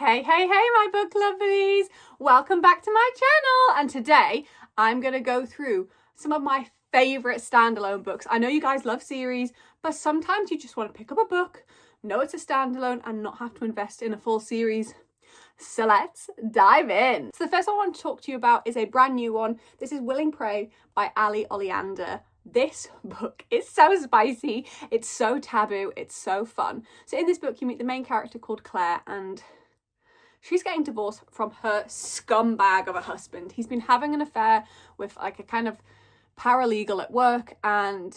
Hey, my book lovelies! Welcome back to my channel, and today I'm going to go through some of my favourite standalone books. I know you guys love series, but sometimes you just want to pick up a book, know it's a standalone, and not have to invest in a full series. So let's dive in. So the first one I want to talk to you about is a brand new one. This is Willing Prey by Ali Oleander. This book is so spicy, it's so taboo, it's so fun. So in this book you meet the main character called Claire, and she's getting divorced from her scumbag of a husband. He's been having an affair with like a kind of paralegal at work, and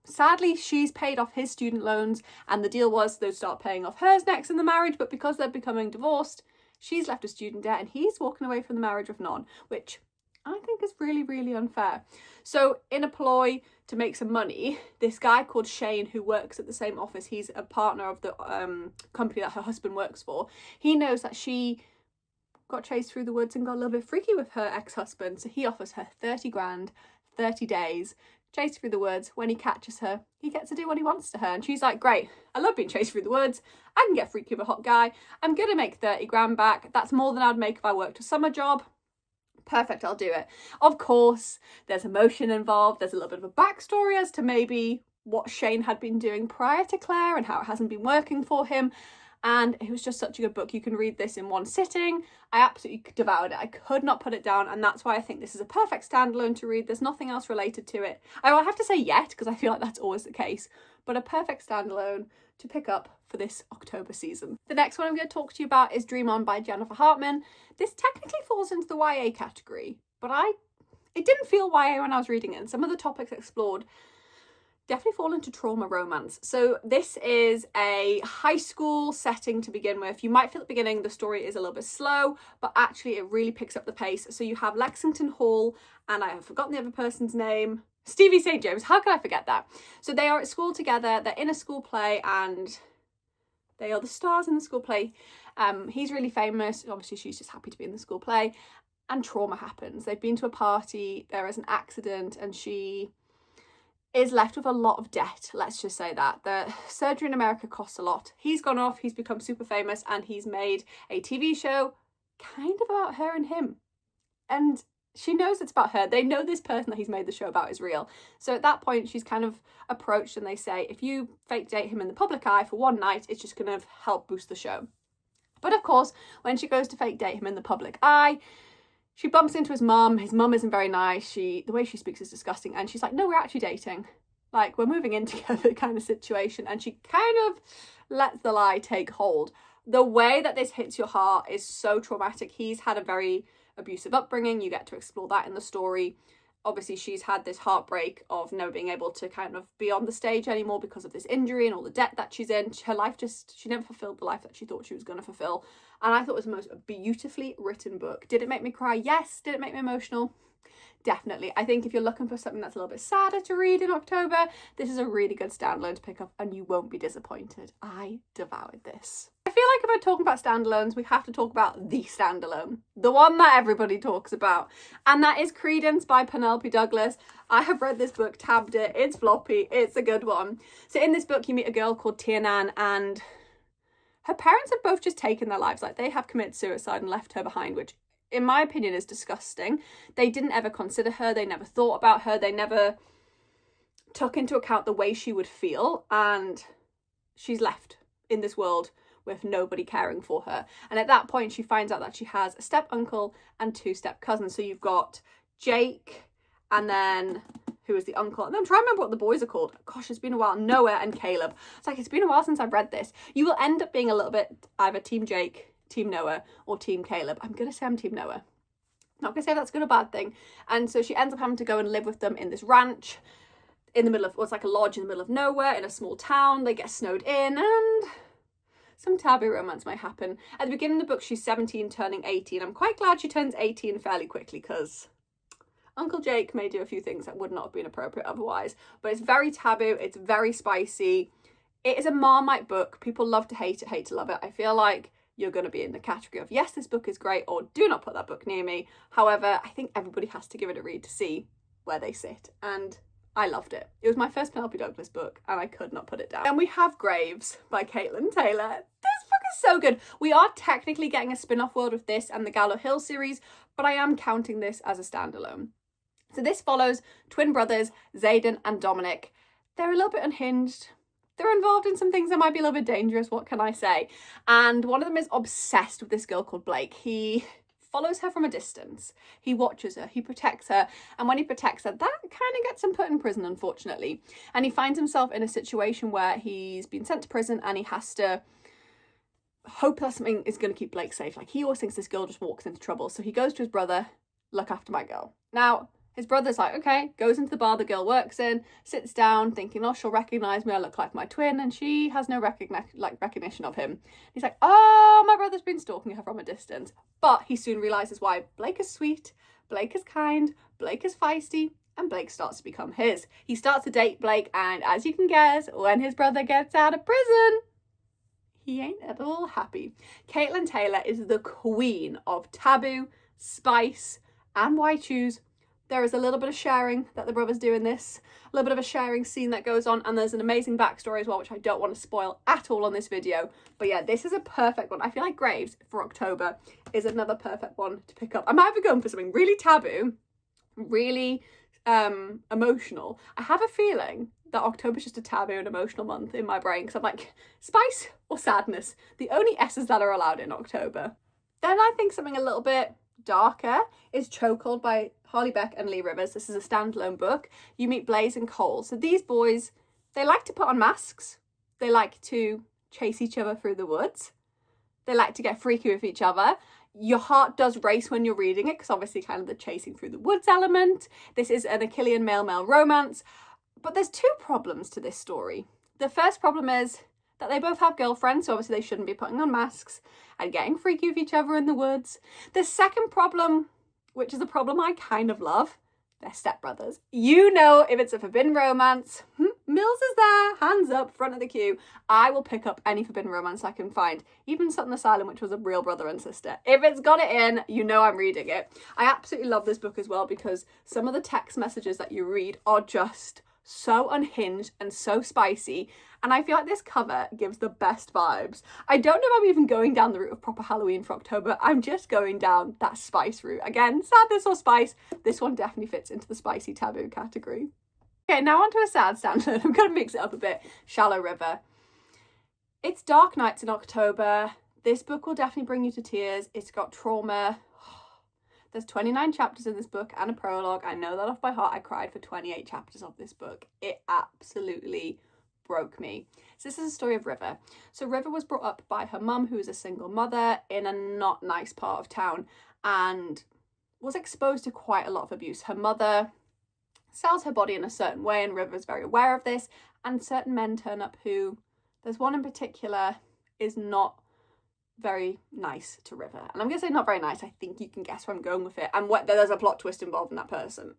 sadly she's paid off his student loans, and the deal was they'd start paying off hers next in the marriage, but because they're becoming divorced, she's left with student debt and he's walking away from the marriage with none, which I think is really, really unfair. So in a ploy to make some money, this guy called Shane, who works at the same office, he's a partner of the company that her husband works for, he knows that she got chased through the woods and got a little bit freaky with her ex-husband, so he offers her 30 grand, 30 days, chased through the woods. When he catches her, he gets to do what he wants to her, and she's like, great, I love being chased through the woods, I can get freaky with a hot guy, I'm gonna make 30 grand back, that's more than I'd make if I worked a summer job. Perfect, I'll do it. Of course, there's emotion involved. There's a little bit of a backstory as to maybe what Shane had been doing prior to Claire and how it hasn't been working for him. And it was just such a good book. You can read this in one sitting. I absolutely devoured it. I could not put it down, and that's why I think this is a perfect standalone to read. There's nothing else related to it. I will have to say yet, because I feel like that's always the case, but a perfect standalone to pick up for this October season. The next one I'm going to talk to you about is Dream On by Jennifer Hartman. This technically falls into the YA category, but it didn't feel YA when I was reading it, and some of the topics explored definitely fall into trauma romance. So this is a high school setting to begin with. You might feel at the beginning the story is a little bit slow, but actually it really picks up the pace. So you have Lexington Hall, and I have forgotten the other person's name, Stevie St. James. How could I forget that? So they are at school together, they're in a school play, and they are the stars in the school play. He's really famous, obviously she's just happy to be in the school play, and trauma happens. They've been to a party, there is an accident, and she is left with a lot of debt, let's just say that. The surgery in America costs a lot. He's gone off, he's become super famous, and he's made a TV show kind of about her and him. And she knows it's about her. They know this person that he's made the show about is real. So at that point, she's kind of approached, and they say, if you fake date him in the public eye for one night, it's just going to help boost the show. But of course, when she goes to fake date him in the public eye, she bumps into his mum. His mum isn't very nice. The way she speaks is disgusting. And she's like, no, we're actually dating. Like, we're moving in together kind of situation. And she kind of lets the lie take hold. The way that this hits your heart is so traumatic. He's had a very abusive upbringing. You get to explore that in the story. Obviously, she's had this heartbreak of never being able to kind of be on the stage anymore because of this injury and all the debt that she's in. Her life she never fulfilled the life that she thought she was going to fulfill. And I thought it was the most beautifully written book. Did it make me cry? Yes. Did it make me emotional? Definitely. I think if you're looking for something that's a little bit sadder to read in October, this is a really good standalone to pick up, and you won't be disappointed. I devoured this. I feel like if we're talking about standalones, we have to talk about the standalone, the one that everybody talks about, and that is Credence by Penelope Douglas. I have read this book, tabbed it, it's floppy, it's a good one. So in this book, you meet a girl called Tiernan, and her parents have both just taken their lives. Like, they have committed suicide and left her behind, which in my opinion is disgusting. They didn't ever consider her, they never thought about her, they never took into account the way she would feel, and she's left in this world with nobody caring for her. And at that point she finds out that she has a step uncle and two step cousins. So you've got Jake, and then who is the uncle, and I'm trying to remember what the boys are called. Gosh, it's been a while. Noah and Caleb. It's like, it's been a while since I've read this. You will end up being a little bit either Team Jake, Team Noah, or Team Caleb. I'm gonna say I'm Team Noah. Not gonna say that's good or bad thing. And so she ends up having to go and live with them in this ranch in the middle of, what's like a lodge in the middle of nowhere in a small town. They get snowed in, and some taboo romance might happen. At the beginning of the book, she's 17 turning 18. I'm quite glad she turns 18 fairly quickly, because Uncle Jake may do a few things that would not have been appropriate otherwise. But it's very taboo, it's very spicy. It is a Marmite book. People love to hate it, hate to love it. I feel like you're going to be in the category of, yes, this book is great, or do not put that book near me. However, I think everybody has to give it a read to see where they sit. And I loved it. It was my first Penelope Douglas book, and I could not put it down. And we have Graves by Caitlin Taylor. This book is so good. We are technically getting a spin-off world with this and the Gallow Hill series, but I am counting this as a standalone. So this follows twin brothers, Zayden and Dominic. They're a little bit unhinged. They're involved in some things that might be a little bit dangerous, what can I say? And one of them is obsessed with this girl called Blake. He follows her from a distance. He watches her, he protects her, and when he protects her, that kind of gets him put in prison, unfortunately. And he finds himself in a situation where he's been sent to prison and he has to hope that something is going to keep Blake safe. Like, he always thinks this girl just walks into trouble. So he goes to his brother, look after my girl. Now, his brother's like, okay, goes into the bar the girl works in, sits down thinking, oh, she'll recognise me, I look like my twin, and she has no recognition of him. He's like, oh, my brother's been stalking her from a distance. But he soon realises why. Blake is sweet, Blake is kind, Blake is feisty, and Blake starts to become his. He starts to date Blake, and as you can guess, when his brother gets out of prison, he ain't at all happy. Caitlin Taylor is the queen of taboo, spice, and white shoes. There is a little bit of sharing that the brothers do in this, a little bit of a sharing scene that goes on, and there's an amazing backstory as well, which I don't want to spoil at all on this video. But yeah, this is a perfect one. I feel like Graves for October is another perfect one to pick up. I'm either going for something really taboo, really emotional. I have a feeling that October's just a taboo and emotional month in my brain, because I'm like, spice or sadness, the only S's that are allowed in October. Then I think something a little bit darker is Chokehold by Harley Beck and Lee Rivers. This is a standalone book. You meet Blaze and Cole. So these boys, they like to put on masks. They like to chase each other through the woods. They like to get freaky with each other. Your heart does race when you're reading it, because obviously kind of the chasing through the woods element. This is an Achillean male-male romance. But there's two problems to this story. The first problem is that they both have girlfriends, so obviously they shouldn't be putting on masks and getting freaky with each other in the woods. The second problem, which is a problem I kind of love, they're stepbrothers. You know, if it's a forbidden romance, Mills is there, hands up, front of the queue. I will pick up any forbidden romance I can find, even Sutton Asylum, which was a real brother and sister. If it's got it in, you know I'm reading it. I absolutely love this book as well, because some of the text messages that you read are just so unhinged and so spicy, and I feel like this cover gives the best vibes. I don't know if I'm even going down the route of proper Halloween for October. I'm just going down that spice route. Again, sadness or spice, this one definitely fits into the spicy taboo category. Okay, now onto a sad standard. I'm going to mix it up a bit. Shallow River. It's dark nights in October. This book will definitely bring you to tears. It's got trauma. There's 29 chapters in this book and a prologue. I know that off by heart. I cried for 28 chapters of this book. It absolutely broke me. So this is a story of River. So River was brought up by her mum, who is a single mother in a not nice part of town, and was exposed to quite a lot of abuse. Her mother sells her body in a certain way, and River's very aware of this, and certain men turn up who, there's one in particular, is not very nice to River. And I'm going to say not very nice. I think you can guess where I'm going with it. And there's a plot twist involved in that person.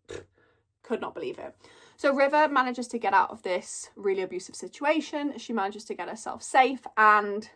Could not believe it. So River manages to get out of this really abusive situation. She manages to get herself safe, and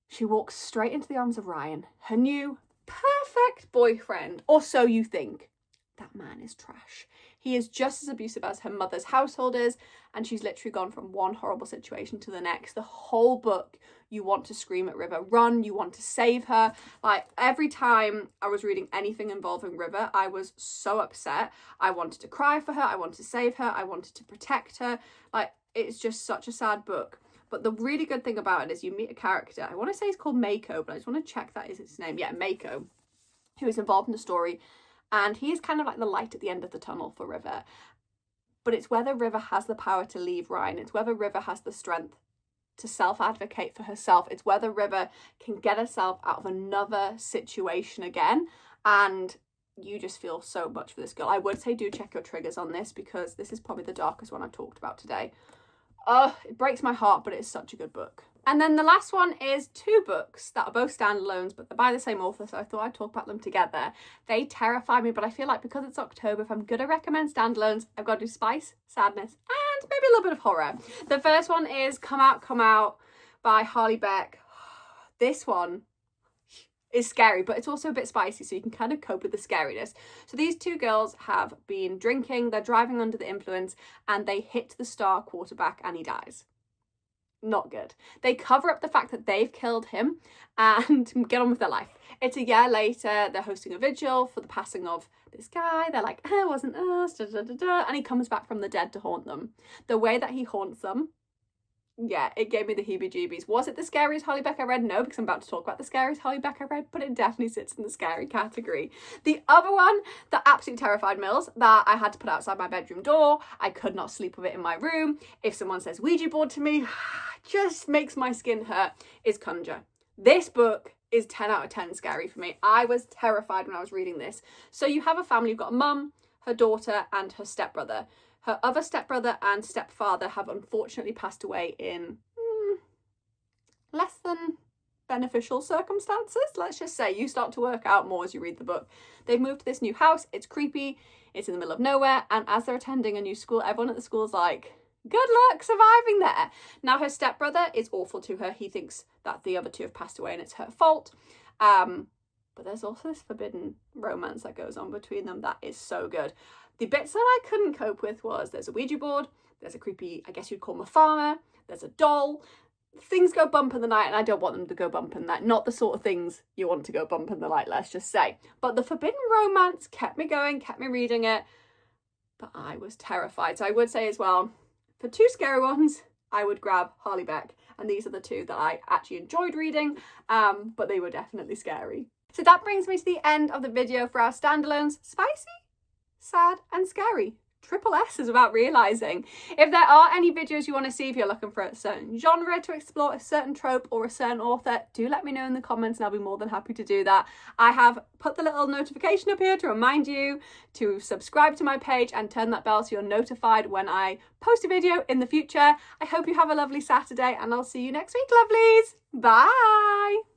she walks straight into the arms of Ryan, her new perfect boyfriend. Or so you think. That man is trash. He is just as abusive as her mother's household is, and she's literally gone from one horrible situation to the next. The whole book, you want to scream at River, run, you want to save her. Like, every time I was reading anything involving River, I was so upset. I wanted to cry for her, I wanted to save her, I wanted to protect her. Like, it's just such a sad book. But the really good thing about it is you meet a character. I want to say he's called Mako, but I just want to check that is his name. Yeah, Mako, who is involved in the story. And he is kind of like the light at the end of the tunnel for River. But it's whether River has the power to leave Ryan. It's whether River has the strength to self-advocate for herself. It's whether River can get herself out of another situation again. And you just feel so much for this girl. I would say do check your triggers on this, because this is probably the darkest one I've talked about today. It breaks my heart, but it is such a good book. And then the last one is two books that are both standalones, but they're by the same author, so I thought I'd talk about them together. They terrify me, but I feel like because it's October, if I'm going to recommend standalones, I've got to do spice, sadness, and maybe a little bit of horror. The first one is Come Out by Harley Beck. This one is scary, but it's also a bit spicy, so you can kind of cope with the scariness. So these two girls have been drinking, they're driving under the influence, and they hit the star quarterback and he dies. not good. They cover up the fact that they've killed him and get on with their life. It's a year later, they're hosting a vigil for the passing of this guy. They're like, it wasn't us, da, da, da, da. And he comes back from the dead to haunt them. The way that he haunts them, yeah, it gave me the heebie-jeebies. Was it the scariest Hollybeck I read? No, because I'm about to talk about the scariest Hollybeck I read, but it definitely sits in the scary category. The other one that absolutely terrified Mills, that I had to put outside my bedroom door, I could not sleep with it in my room. If someone says Ouija board to me, just makes my skin hurt, is Conjure. This book is 10 out of 10 scary for me. I was terrified when I was reading this. So you have a family, you've got a mum, her daughter, and her stepbrother. Her other stepbrother and stepfather have unfortunately passed away in less than beneficial circumstances. Let's just say you start to work out more as you read the book. They've moved to this new house. It's creepy. It's in the middle of nowhere. And as they're attending a new school, everyone at the school is like, good luck surviving there. Now her stepbrother is awful to her. He thinks that the other two have passed away and it's her fault. But there's also this forbidden romance that goes on between them that is so good. The bits that I couldn't cope with was there's a Ouija board, there's a creepy, I guess you'd call him a farmer, there's a doll. Things go bump in the night and I don't want them to go bump in the night. Not the sort of things you want to go bump in the night, let's just say. But the forbidden romance kept me going, kept me reading it. But I was terrified. So I would say as well, for two scary ones, I would grab Hollybeck. And these are the two that I actually enjoyed reading, but they were definitely scary. So that brings me to the end of the video for our standalones. Spicy, sad and scary. Triple S is about realising. If there are any videos you want to see, if you're looking for a certain genre to explore, a certain trope or a certain author, do let me know in the comments and I'll be more than happy to do that. I have put the little notification up here to remind you to subscribe to my page and turn that bell so you're notified when I post a video in the future. I hope you have a lovely Saturday and I'll see you next week, lovelies. Bye!